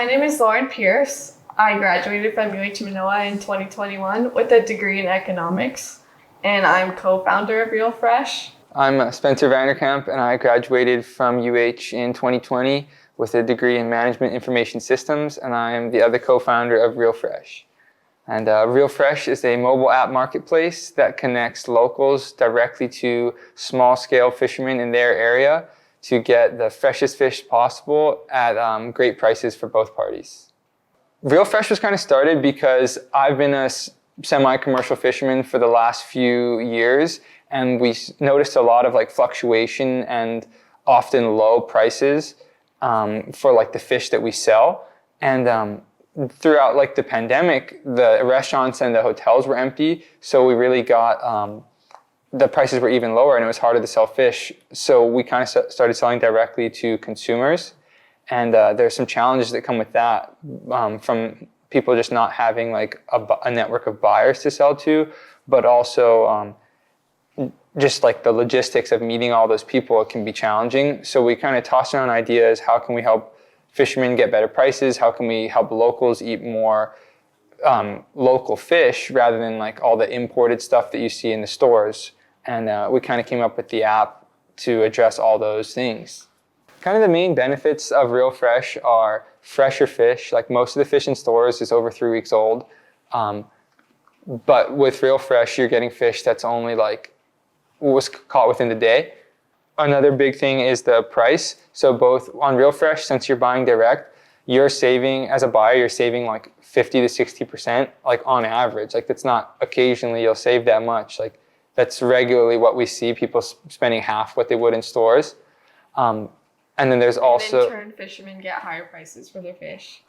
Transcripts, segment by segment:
My name is Lauren Pierce. I graduated from UH Manoa in 2021 with a degree in economics, and I'm co-founder of Real Fresh. I'm Spencer Vanderkamp, and I graduated from UH in 2020 with a degree in Management Information Systems, and I am the other co-founder of Real Fresh. And Real Fresh is a mobile app marketplace that connects locals directly to small-scale fishermen in their area to get the freshest fish possible at great prices for both parties. Real Fresh was kind of started because I've been a semi-commercial fisherman for the last few years, and we noticed a lot of fluctuation and often low prices for the fish that we sell. And throughout the pandemic, the restaurants and the hotels were empty, so we really got the prices were even lower, and it was harder to sell fish. So we kind of started selling directly to consumers, and there's some challenges that come with that from people just not having a network of buyers to sell to, but also just the logistics of meeting all those people can be challenging. So we kind of tossed around ideas. How can we help fishermen get better prices? How can we help locals eat more local fish rather than all the imported stuff that you see in the stores? And we kind of came up with the app to address all those things. Kind of the main benefits of Real Fresh are fresher fish. Most of the fish in stores is over 3 weeks old. But with Real Fresh, you're getting fish that's only was caught within the day. Another big thing is the price. So both on Real Fresh, since you're buying direct, you're saving, as a buyer, you're saving 50 to 60%, on average. That's not occasionally you'll save that much. That's regularly what we see, people spending half what they would in stores. And then there's also... And in turn, fishermen get higher prices for their fish.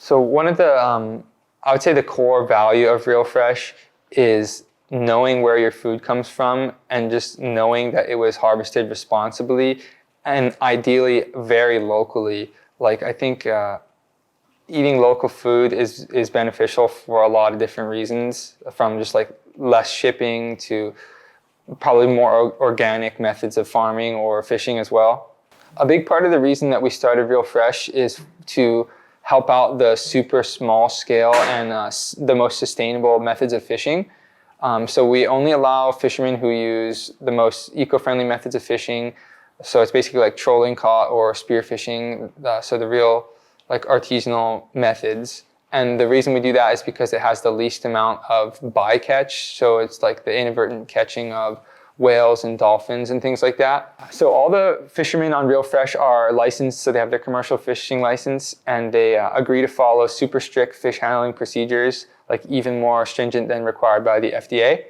So one of the, I would say the core value of Real Fresh is knowing where your food comes from and just knowing that it was harvested responsibly and ideally very locally. I think eating local food is beneficial for a lot of different reasons, from just less shipping to probably more organic methods of farming or fishing as well. A big part of the reason that we started Real Fresh is to help out the super small scale and the most sustainable methods of fishing. So we only allow fishermen who use the most eco-friendly methods of fishing. So it's basically trolling, caught, or spear fishing. So the real artisanal methods. And the reason we do that is because it has the least amount of bycatch. So it's the inadvertent catching of whales and dolphins and things like that. So all the fishermen on Real Fresh are licensed, so they have their commercial fishing license, and they agree to follow super strict fish handling procedures, even more stringent than required by the FDA.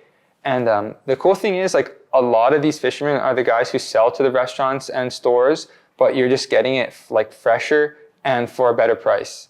And the cool thing is, a lot of these fishermen are the guys who sell to the restaurants and stores, but you're just getting it fresher and for a better price.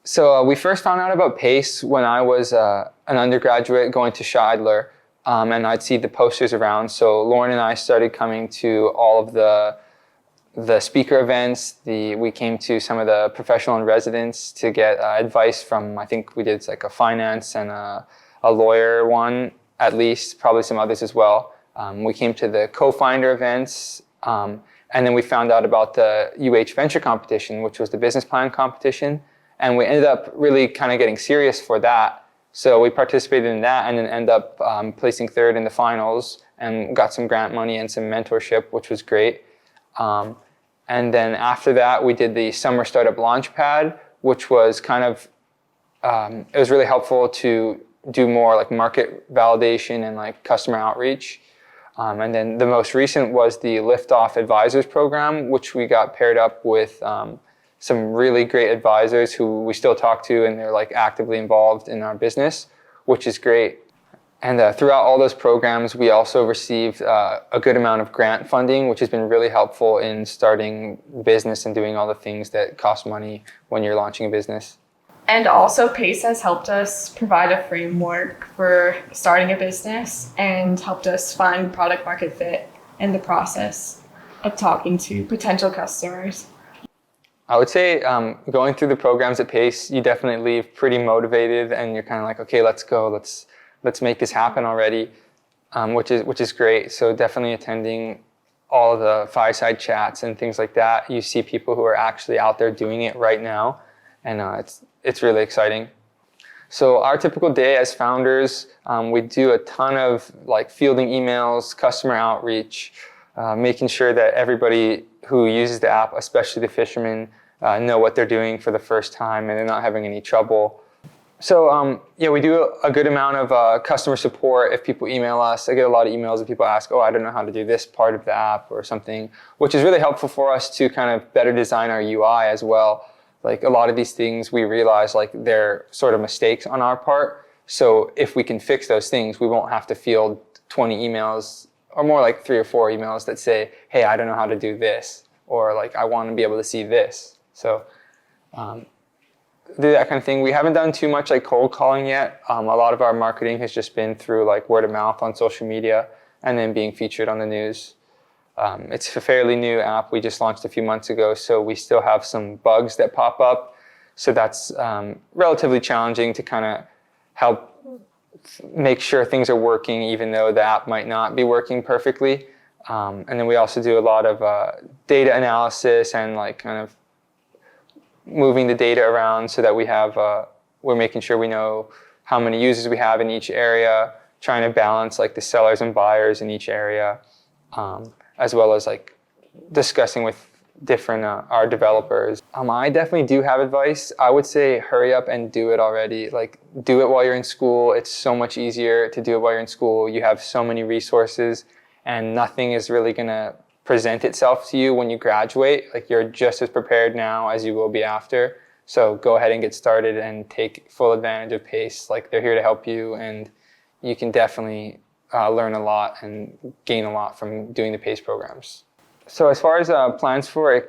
So we first found out about Pace when I was an undergraduate going to Shidler, and I'd see the posters around. So Lauren and I started coming to all of the speaker events. We came to some of the professional in residence to get advice from, I think we did a finance and a lawyer one, at least, probably some others as well. We came to the co-finder events, and then we found out about the UH Venture competition, which was the business plan competition. And we ended up really kind of getting serious for that. So we participated in that and then ended up placing third in the finals and got some grant money and some mentorship, which was great. And then after that, we did the Summer Startup Launchpad, which was kind of, it was really helpful to do more market validation and customer outreach. And then the most recent was the Liftoff Advisors Program, which we got paired up with some really great advisors who we still talk to, and they're actively involved in our business, which is great. And throughout all those programs, we also received a good amount of grant funding, which has been really helpful in starting business and doing all the things that cost money when you're launching a business. And also Pace has helped us provide a framework for starting a business and helped us find product market fit in the process of talking to potential customers. I would say going through the programs at Pace, you definitely leave pretty motivated, and you're kind of okay, let's go, let's make this happen already, which is great. So definitely attending all of the fireside chats and things like that, you see people who are actually out there doing it right now, and it's really exciting. So our typical day as founders, we do a ton of like fielding emails, customer outreach, making sure that everybody who uses the app, especially the fishermen, know what they're doing for the first time and they're not having any trouble. So we do a good amount of customer support. If people email us, I get a lot of emails and people ask, I don't know how to do this part of the app or something, which is really helpful for us to kind of better design our UI as well. Like a lot of these things we realize like they're sort of mistakes on our part. So if we can fix those things, we won't have to field 20 emails or more like 3 or 4 emails that say, hey, I don't know how to do this, or like I want to be able to see this. So do that kind of thing. We haven't done too much like cold calling yet. A lot of our marketing has just been through like word of mouth on social media and then being featured on the news. It's a fairly new app. We just launched a few months ago, so we still have some bugs that pop up. So that's relatively challenging to kind of help make sure things are working, even though the app might not be working perfectly. And then we also do a lot of data analysis and like kind of moving the data around so that we're making sure we know how many users we have in each area, trying to balance like the sellers and buyers in each area, as well as like discussing with different our developers. I definitely do have advice. I would say hurry up and do it already. Like do it while you're in school. It's so much easier to do it while you're in school. You have so many resources and nothing is really gonna present itself to you when you graduate. Like you're just as prepared now as you will be after. So go ahead and get started and take full advantage of PACE. Like they're here to help you, and you can definitely learn a lot and gain a lot from doing the PACE programs. So as far as plans for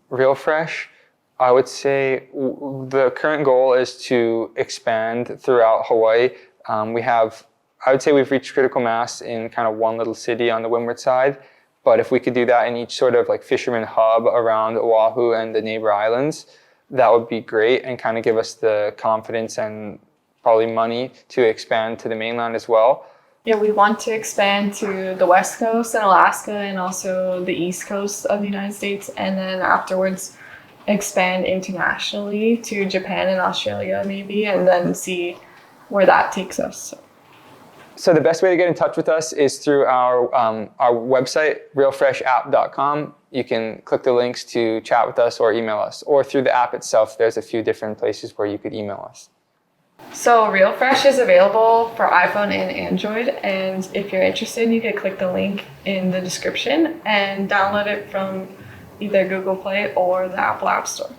Real Fresh, I would say the current goal is to expand throughout Hawaii. I would say we've reached critical mass in kind of one little city on the windward side. But if we could do that in each sort of like fisherman hub around Oahu and the neighbor islands, that would be great and kind of give us the confidence and probably money to expand to the mainland as well. Yeah, we want to expand to the West Coast and Alaska and also the East Coast of the United States, and then afterwards expand internationally to Japan and Australia maybe, and then see where that takes us. So the best way to get in touch with us is through our website, realfreshapp.com. You can click the links to chat with us or email us, or through the app itself. There's a few different places where you could email us. So Real Fresh is available for iPhone and Android, and if you're interested, you can click the link in the description and download it from either Google Play or the Apple App Store.